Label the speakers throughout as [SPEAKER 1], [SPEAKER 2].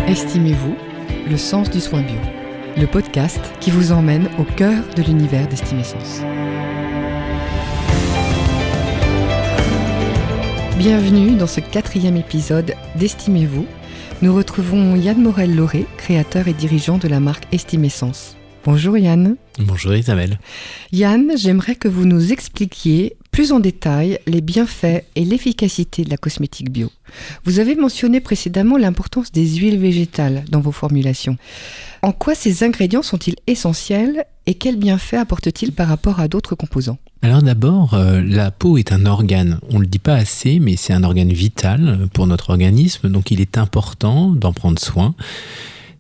[SPEAKER 1] Estimez-vous, le sens du soin bio. Le podcast qui vous emmène au cœur de l'univers d'Estimessence. Bienvenue dans ce 4e épisode d'Estimez-vous. Nous retrouvons Yann Morel-Lauré, créateur et dirigeant de la marque Estimessence. Bonjour Yann.
[SPEAKER 2] Bonjour Isabelle.
[SPEAKER 1] Yann, j'aimerais que vous nous expliquiez plus en détail les bienfaits et l'efficacité de la cosmétique bio. Vous avez mentionné précédemment l'importance des huiles végétales dans vos formulations. En quoi ces ingrédients sont-ils essentiels et quels bienfaits apportent-ils par rapport à d'autres composants ?
[SPEAKER 2] Alors d'abord, la peau est un organe. On ne le dit pas assez, mais c'est un organe vital pour notre organisme, donc il est important d'en prendre soin.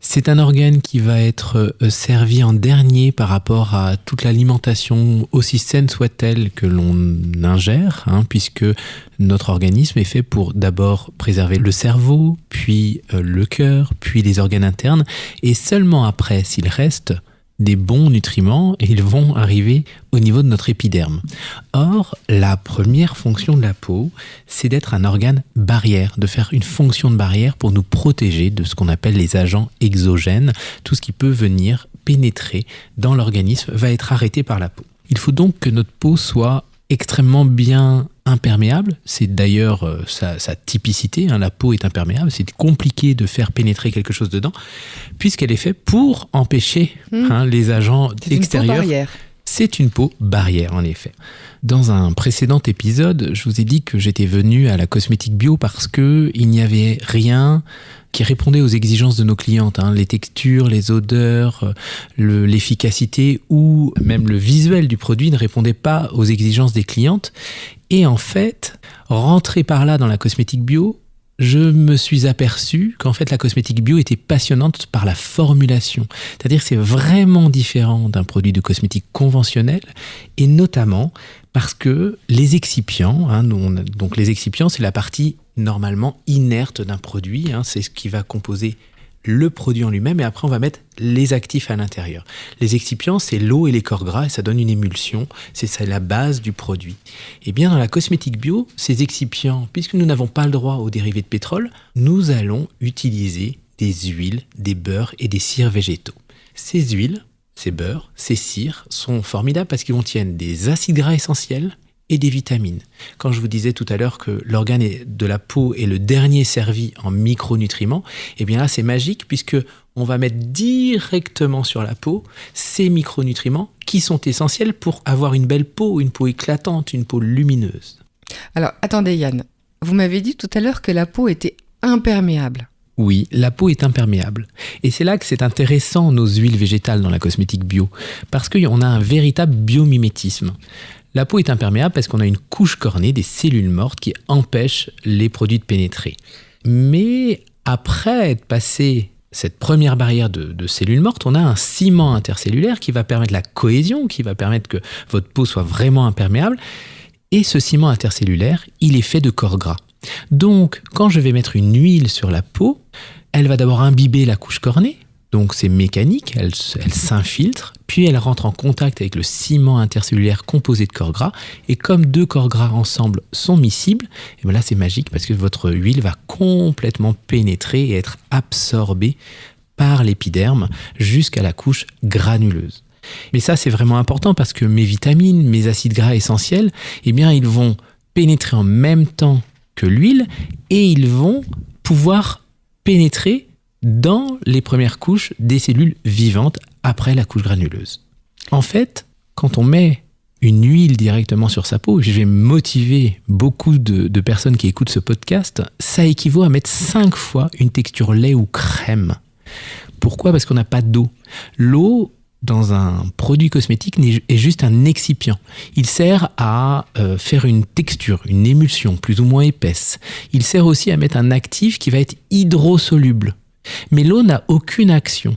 [SPEAKER 2] C'est un organe qui va être servi en dernier par rapport à toute l'alimentation, aussi saine soit-elle que l'on ingère, puisque notre organisme est fait pour d'abord préserver le cerveau, puis le cœur, puis les organes internes, et seulement après, s'il reste des bons nutriments, ils vont arriver au niveau de notre épiderme. Or, la première fonction de la peau, c'est d'être un organe barrière, de faire une fonction de barrière pour nous protéger de ce qu'on appelle les agents exogènes. Tout ce qui peut venir pénétrer dans l'organisme va être arrêté par la peau. Il faut donc que notre peau soit extrêmement bien imperméable, c'est d'ailleurs sa typicité, la peau est imperméable, c'est compliqué de faire pénétrer quelque chose dedans, puisqu'elle est faite pour empêcher les agents extérieurs. C'est une peau barrière en effet. Dans un précédent épisode, je vous ai dit que j'étais venu à la cosmétique bio parce qu'il n'y avait rien qui répondait aux exigences de nos clientes, les textures, les odeurs, l'efficacité ou même le visuel du produit ne répondait pas aux exigences des clientes. Et en fait, rentrer par là dans la cosmétique bio, je me suis aperçu qu'en fait la cosmétique bio était passionnante par la formulation. C'est-à-dire que c'est vraiment différent d'un produit de cosmétique conventionnel et notamment parce que les excipients, donc les excipients c'est la partie normalement inerte d'un produit, c'est ce qui va composer le produit en lui-même et après on va mettre les actifs à l'intérieur. Les excipients c'est l'eau et les corps gras et ça donne une émulsion, c'est la base du produit. Et bien dans la cosmétique bio, ces excipients, puisque nous n'avons pas le droit aux dérivés de pétrole, nous allons utiliser des huiles, des beurres et des cires végétaux. Ces huiles, ces beurres, ces cires sont formidables parce qu'ils contiennent des acides gras essentiels et des vitamines. Quand je vous disais tout à l'heure que l'organe de la peau est le dernier servi en micronutriments, et bien là c'est magique puisque on va mettre directement sur la peau ces micronutriments qui sont essentiels pour avoir une belle peau, une peau éclatante, une peau lumineuse.
[SPEAKER 1] Alors attendez Yann, vous m'avez dit tout à l'heure que la peau était imperméable.
[SPEAKER 2] Oui, la peau est imperméable. Et c'est là que c'est intéressant nos huiles végétales dans la cosmétique bio, parce qu'on a un véritable biomimétisme. La peau est imperméable parce qu'on a une couche cornée, des cellules mortes qui empêchent les produits de pénétrer. Mais après être passé cette première barrière de cellules mortes, on a un ciment intercellulaire qui va permettre la cohésion, qui va permettre que votre peau soit vraiment imperméable. Et ce ciment intercellulaire, il est fait de corps gras. Donc, quand je vais mettre une huile sur la peau, elle va d'abord imbiber la couche cornée. Donc c'est mécanique, elle s'infiltre, puis elle rentre en contact avec le ciment intercellulaire composé de corps gras, et comme 2 corps gras ensemble sont miscibles, et bien là c'est magique parce que votre huile va complètement pénétrer et être absorbée par l'épiderme jusqu'à la couche granuleuse. Mais ça c'est vraiment important parce que mes vitamines, mes acides gras essentiels, eh bien ils vont pénétrer en même temps que l'huile et ils vont pouvoir pénétrer dans les premières couches des cellules vivantes après la couche granuleuse. En fait, quand on met une huile directement sur sa peau, je vais motiver beaucoup de personnes qui écoutent ce podcast, ça équivaut à mettre 5 fois une texture lait ou crème. Pourquoi ? Parce qu'on n'a pas d'eau. L'eau, dans un produit cosmétique, est juste un excipient. Il sert à faire une texture, une émulsion plus ou moins épaisse. Il sert aussi à mettre un actif qui va être hydrosoluble. Mais l'eau n'a aucune action.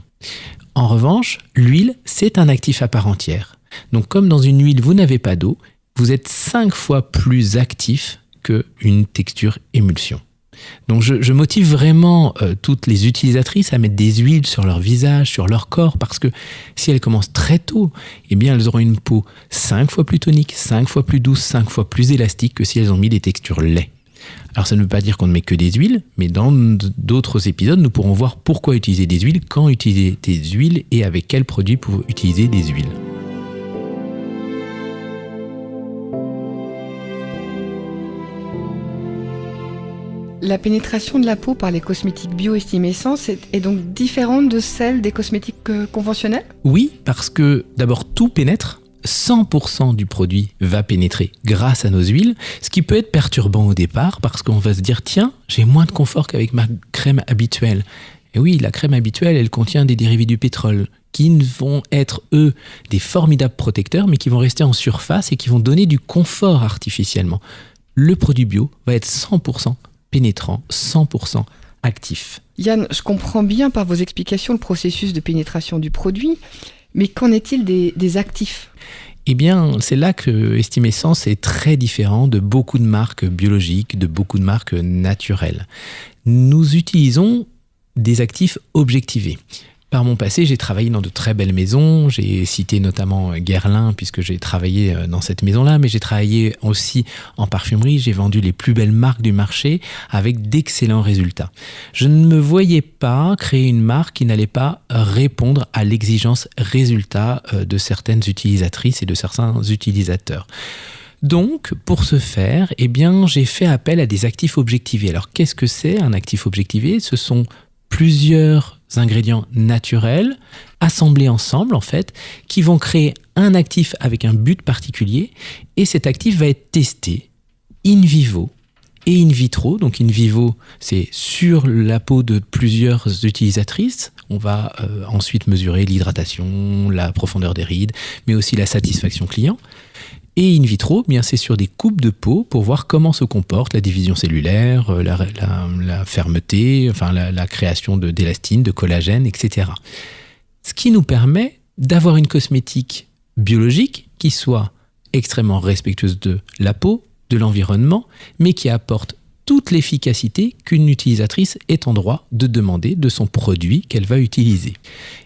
[SPEAKER 2] En revanche, l'huile, c'est un actif à part entière. Donc comme dans une huile, vous n'avez pas d'eau, vous êtes 5 fois plus actif qu'une texture émulsion. Donc je motive vraiment toutes les utilisatrices à mettre des huiles sur leur visage, sur leur corps, parce que si elles commencent très tôt, eh bien elles auront une peau 5 fois plus tonique, 5 fois plus douce, 5 fois plus élastique que si elles ont mis des textures lait. Alors ça ne veut pas dire qu'on ne met que des huiles, mais dans d'autres épisodes, nous pourrons voir pourquoi utiliser des huiles, quand utiliser des huiles et avec quels produits pour utiliser des huiles.
[SPEAKER 1] La pénétration de la peau par les cosmétiques bio estimés Essence est donc différente de celle des cosmétiques conventionnels ?
[SPEAKER 2] Oui, parce que d'abord tout pénètre. 100% du produit va pénétrer grâce à nos huiles, ce qui peut être perturbant au départ parce qu'on va se dire tiens, j'ai moins de confort qu'avec ma crème habituelle. Et oui, la crème habituelle, elle contient des dérivés du pétrole qui vont être, eux, des formidables protecteurs, mais qui vont rester en surface et qui vont donner du confort artificiellement. Le produit bio va être 100% pénétrant, 100% actif.
[SPEAKER 1] Yann, je comprends bien par vos explications le processus de pénétration du produit, mais qu'en est-il des actifs ?
[SPEAKER 2] Eh bien, c'est là que Estime Essence est très différent de beaucoup de marques biologiques, de beaucoup de marques naturelles. Nous utilisons des actifs objectivés. Par mon passé, j'ai travaillé dans de très belles maisons. J'ai cité notamment Guerlain, puisque j'ai travaillé dans cette maison-là, mais j'ai travaillé aussi en parfumerie. J'ai vendu les plus belles marques du marché avec d'excellents résultats. Je ne me voyais pas créer une marque qui n'allait pas répondre à l'exigence résultat de certaines utilisatrices et de certains utilisateurs. Donc, pour ce faire, eh bien, j'ai fait appel à des actifs objectivés. Alors, qu'est-ce que c'est un actif objectivé ? Ce sont plusieurs ingrédients naturels assemblés ensemble, en fait, qui vont créer un actif avec un but particulier. Et cet actif va être testé in vivo et in vitro. Donc, in vivo, c'est sur la peau de plusieurs utilisatrices. On va ensuite mesurer l'hydratation, la profondeur des rides, mais aussi la satisfaction client. Et in vitro, bien c'est sur des coupes de peau pour voir comment se comporte la division cellulaire, la fermeté, enfin la création d'élastine, de collagène, etc. Ce qui nous permet d'avoir une cosmétique biologique qui soit extrêmement respectueuse de la peau, de l'environnement, mais qui apporte toute l'efficacité qu'une utilisatrice est en droit de demander de son produit qu'elle va utiliser.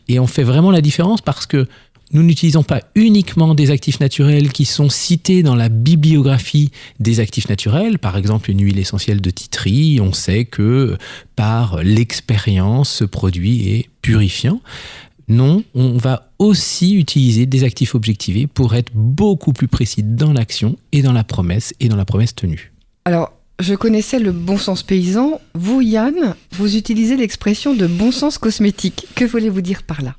[SPEAKER 2] Et on fait vraiment la différence parce que nous n'utilisons pas uniquement des actifs naturels qui sont cités dans la bibliographie des actifs naturels. Par exemple, une huile essentielle de tea tree, on sait que par l'expérience, ce produit est purifiant. Non, on va aussi utiliser des actifs objectivés pour être beaucoup plus précis dans l'action et dans la promesse tenue.
[SPEAKER 1] Alors, je connaissais le bon sens paysan. Vous, Yann, vous utilisez l'expression de bon sens cosmétique. Que voulez-vous dire par là ?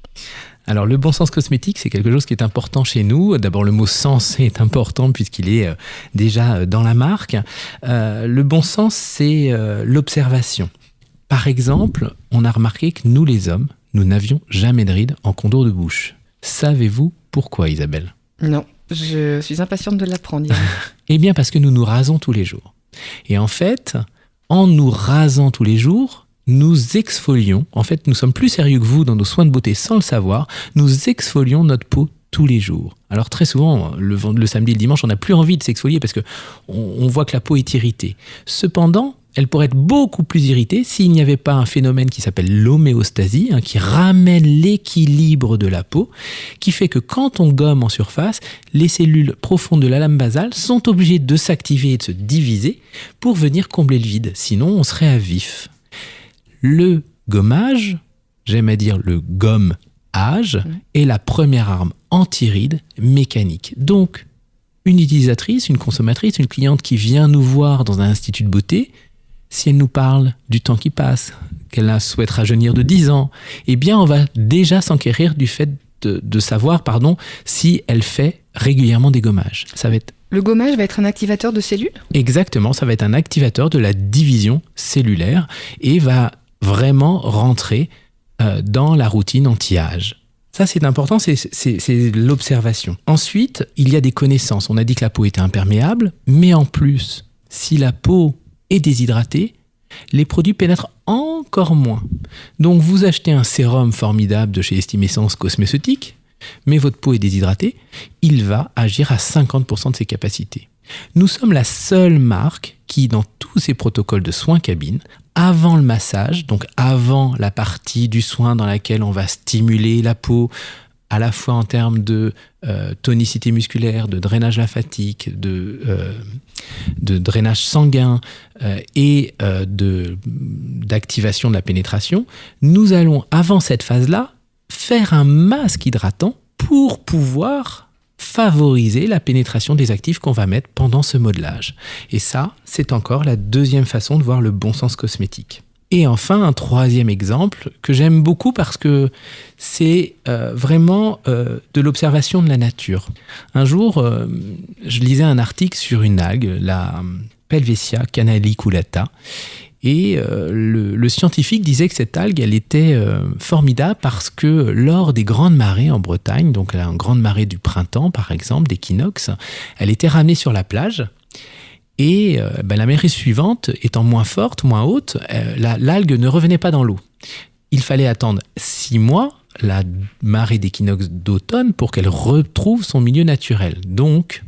[SPEAKER 2] Alors, le bon sens cosmétique, c'est quelque chose qui est important chez nous. D'abord, le mot sens est important puisqu'il est déjà dans la marque. Le bon sens, c'est l'observation. Par exemple, on a remarqué que nous, les hommes, nous n'avions jamais de rides en contour de bouche. Savez-vous pourquoi, Isabelle ?
[SPEAKER 1] Non, je suis impatiente de l'apprendre, Yann.
[SPEAKER 2] Eh bien, parce que nous nous rasons tous les jours. Et en fait, en nous rasant tous les jours, nous exfolions, en fait nous sommes plus sérieux que vous dans nos soins de beauté sans le savoir, nous exfolions notre peau tous les jours. Alors très souvent, le samedi et le dimanche, on n'a plus envie de s'exfolier parce qu'on voit que la peau est irritée. Cependant, elle pourrait être beaucoup plus irritée s'il n'y avait pas un phénomène qui s'appelle l'homéostasie, qui ramène l'équilibre de la peau, qui fait que quand on gomme en surface, les cellules profondes de la lame basale sont obligées de s'activer et de se diviser pour venir combler le vide. Sinon, on serait à vif. Le gommage, j'aime à dire le gomme-age, est la première arme anti-rides mécanique. Donc, une utilisatrice, une consommatrice, une cliente qui vient nous voir dans un institut de beauté, si elle nous parle du temps qui passe, qu'elle souhaite rajeunir de 10 ans, eh bien, on va déjà s'enquérir du fait de savoir, si elle fait régulièrement des gommages. Ça va être
[SPEAKER 1] Le gommage va être un activateur de cellules ?
[SPEAKER 2] Exactement, ça va être un activateur de la division cellulaire et va vraiment rentrer dans la routine anti-âge. Ça, c'est important, c'est l'observation. Ensuite, il y a des connaissances. On a dit que la peau était imperméable, mais en plus, si la peau est déshydratée, les produits pénètrent encore moins. Donc, vous achetez un sérum formidable de chez Estime Essence Cosméceutique, mais votre peau est déshydratée, il va agir à 50% de ses capacités. Nous sommes la seule marque qui, dans tous ses protocoles de soins cabine, avant le massage, donc avant la partie du soin dans laquelle on va stimuler la peau, à la fois en termes de tonicité musculaire, de drainage lymphatique, de drainage sanguin et d'activation de la pénétration, nous allons, avant cette phase-là, faire un masque hydratant pour pouvoir favoriser la pénétration des actifs qu'on va mettre pendant ce modelage. Et ça, c'est encore la deuxième façon de voir le bon sens cosmétique. Et enfin, un troisième exemple que j'aime beaucoup parce que c'est vraiment de l'observation de la nature. Un jour, je lisais un article sur une algue, la Pelvesia canaliculata, et le scientifique disait que cette algue, elle était formidable parce que lors des grandes marées en Bretagne, donc la grande marée du printemps par exemple, d'équinoxe, elle était ramenée sur la plage. Et la marée suivante, étant moins forte, moins haute, l'algue ne revenait pas dans l'eau. Il fallait attendre 6 mois, la marée d'équinoxe d'automne, pour qu'elle retrouve son milieu naturel. Donc,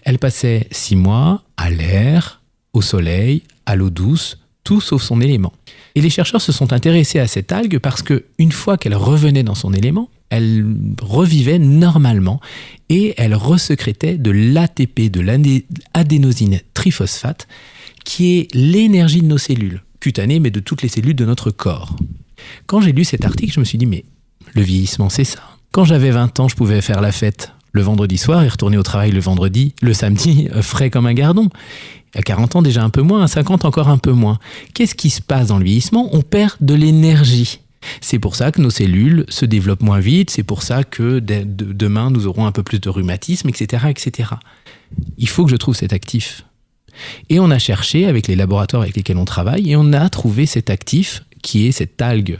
[SPEAKER 2] elle passait 6 mois à l'air, au soleil, à l'eau douce, tout sauf son élément. Et les chercheurs se sont intéressés à cette algue parce qu'une fois qu'elle revenait dans son élément, elle revivait normalement et elle resécrétait de l'ATP, de l'adénosine triphosphate, qui est l'énergie de nos cellules, cutanées, mais de toutes les cellules de notre corps. Quand j'ai lu cet article, je me suis dit, mais le vieillissement, c'est ça. Quand j'avais 20 ans, je pouvais faire la fête le vendredi soir et retourner au travail le samedi, frais comme un gardon. À 40 ans, déjà un peu moins, à 50, encore un peu moins. Qu'est-ce qui se passe dans le vieillissement ? On perd de l'énergie. C'est pour ça que nos cellules se développent moins vite, c'est pour ça que demain, nous aurons un peu plus de rhumatisme, etc., etc. Il faut que je trouve cet actif. Et on a cherché avec les laboratoires avec lesquels on travaille, et on a trouvé cet actif, qui est cette algue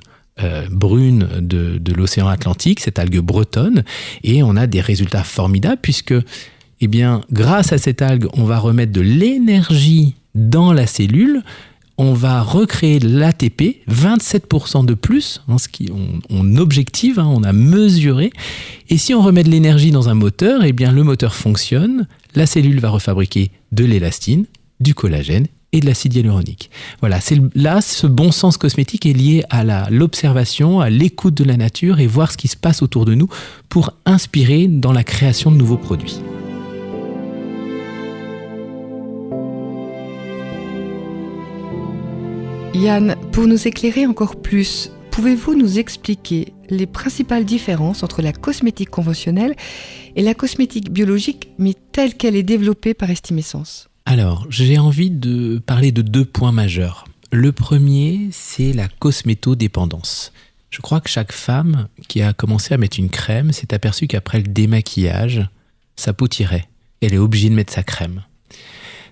[SPEAKER 2] brune de l'océan Atlantique, cette algue bretonne, et on a des résultats formidables, puisque grâce à cette algue, on va remettre de l'énergie dans la cellule, on va recréer l'ATP, 27% de plus, on objective, on a mesuré. Et si on remet de l'énergie dans un moteur, le moteur fonctionne, la cellule va refabriquer de l'élastine, du collagène et de l'acide hyaluronique. Voilà, ce bon sens cosmétique est lié à l'observation, à l'écoute de la nature et voir ce qui se passe autour de nous pour inspirer dans la création de nouveaux produits.
[SPEAKER 1] Yann, pour nous éclairer encore plus, pouvez-vous nous expliquer les principales différences entre la cosmétique conventionnelle et la cosmétique biologique, mais telle qu'elle est développée par Estimessence ?
[SPEAKER 2] Alors, j'ai envie de parler de 2 points majeurs. Le premier, c'est la cosmétodépendance. Je crois que chaque femme qui a commencé à mettre une crème s'est aperçue qu'après le démaquillage, sa peau tirait. Elle est obligée de mettre sa crème.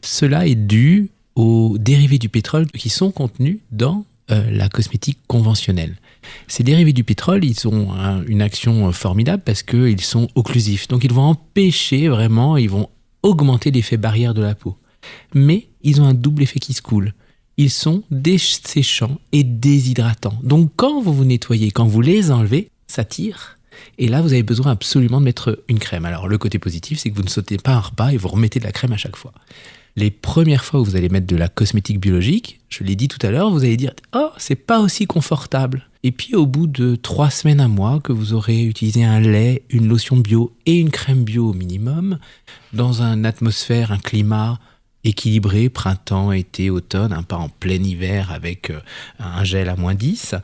[SPEAKER 2] Cela est dû aux dérivés du pétrole qui sont contenus dans la cosmétique conventionnelle. Ces dérivés du pétrole, ils ont une action formidable parce qu'ils sont occlusifs. Donc ils vont empêcher vraiment, ils vont augmenter l'effet barrière de la peau. Mais ils ont un double effet qui se coule. Ils sont desséchants et déshydratants. Donc quand vous vous nettoyez, quand vous les enlevez, ça tire. Et là, vous avez besoin absolument de mettre une crème. Alors le côté positif, c'est que vous ne sautez pas un repas et vous remettez de la crème à chaque fois. Les premières fois où vous allez mettre de la cosmétique biologique, je l'ai dit tout à l'heure, vous allez dire « Oh, c'est pas aussi confortable ». Et puis au bout de 3 semaines, un mois, que vous aurez utilisé un lait, une lotion bio et une crème bio au minimum, dans une atmosphère, un climat équilibré, printemps, été, automne, pas en plein hiver avec un gel à -10,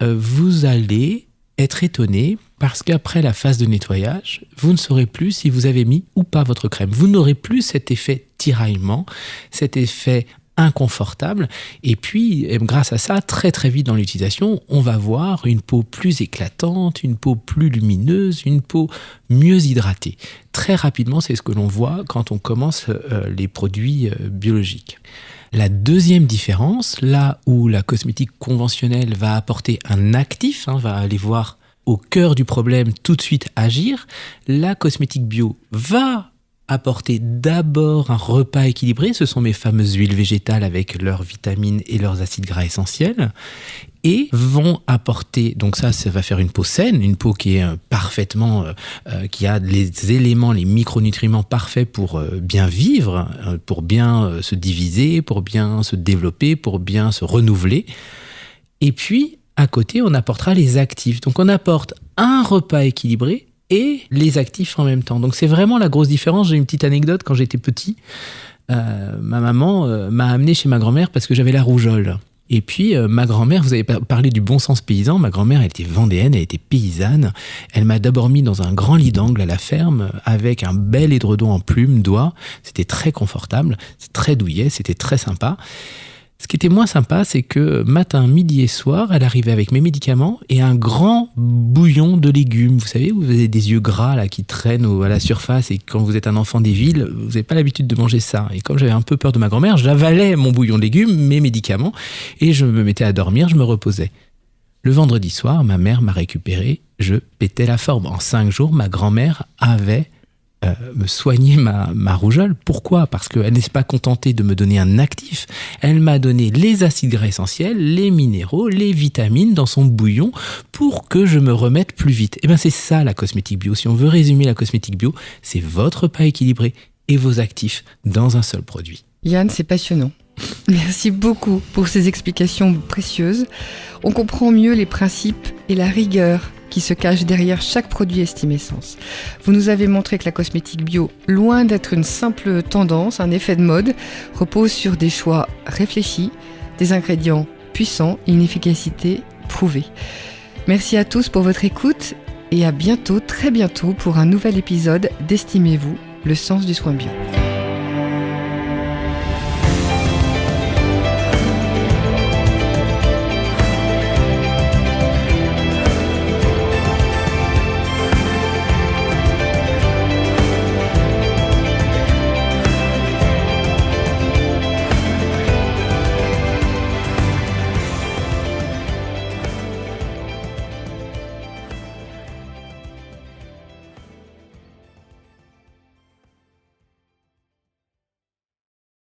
[SPEAKER 2] vous allez être étonné parce qu'après la phase de nettoyage, vous ne saurez plus si vous avez mis ou pas votre crème. Vous n'aurez plus cet effet tiraillement, cet effet inconfortable. Et puis, grâce à ça, très très vite dans l'utilisation, on va voir une peau plus éclatante, une peau plus lumineuse, une peau mieux hydratée. Très rapidement, c'est ce que l'on voit quand on commence les produits biologiques. La deuxième différence, là où la cosmétique conventionnelle va apporter un actif, va aller voir au cœur du problème tout de suite agir, la cosmétique bio va apporter d'abord un repas équilibré, ce sont mes fameuses huiles végétales avec leurs vitamines et leurs acides gras essentiels, et vont apporter, donc ça va faire une peau saine, une peau qui est parfaitement, qui a les éléments, les micronutriments parfaits pour bien vivre, pour bien se diviser, pour bien se développer, pour bien se renouveler. Et puis, À côté, on apportera les actifs. Donc on apporte un repas équilibré et les actifs en même temps. Donc c'est vraiment la grosse différence. J'ai une petite anecdote. Quand j'étais petit, ma maman m'a amené chez ma grand-mère parce que j'avais la rougeole. Et puis ma grand-mère, vous avez parlé du bon sens paysan, ma grand-mère elle était vendéenne, elle était paysanne. Elle m'a d'abord mis dans un grand lit d'angle à la ferme avec un bel édredon en plume d'oie. C'était très confortable, c'est très douillet, c'était très sympa. Ce qui était moins sympa, c'est que matin, midi et soir, elle arrivait avec mes médicaments et un grand bouillon de légumes. Vous savez, vous avez des yeux gras là, qui traînent à la surface et quand vous êtes un enfant des villes, vous n'avez pas l'habitude de manger ça. Et comme j'avais un peu peur de ma grand-mère, j'avalais mon bouillon de légumes, mes médicaments et je me mettais à dormir, je me reposais. Le vendredi soir, ma mère m'a récupéré, je pétais la forme. En 5 jours, ma grand-mère avait me soigner ma rougeole. Pourquoi ? Parce qu'elle n'est pas contentée de me donner un actif. Elle m'a donné les acides gras essentiels, les minéraux, les vitamines dans son bouillon pour que je me remette plus vite. Et bien c'est ça la cosmétique bio. Si on veut résumer la cosmétique bio, c'est votre repas équilibré et vos actifs dans un seul produit.
[SPEAKER 1] Yann, c'est passionnant. Merci beaucoup pour ces explications précieuses. On comprend mieux les principes et la rigueur qui se cache derrière chaque produit Estimessence. Vous nous avez montré que la cosmétique bio, loin d'être une simple tendance, un effet de mode, repose sur des choix réfléchis, des ingrédients puissants et une efficacité prouvée. Merci à tous pour votre écoute et à bientôt, très bientôt, pour un nouvel épisode d'Estimez-vous, le sens du soin bio.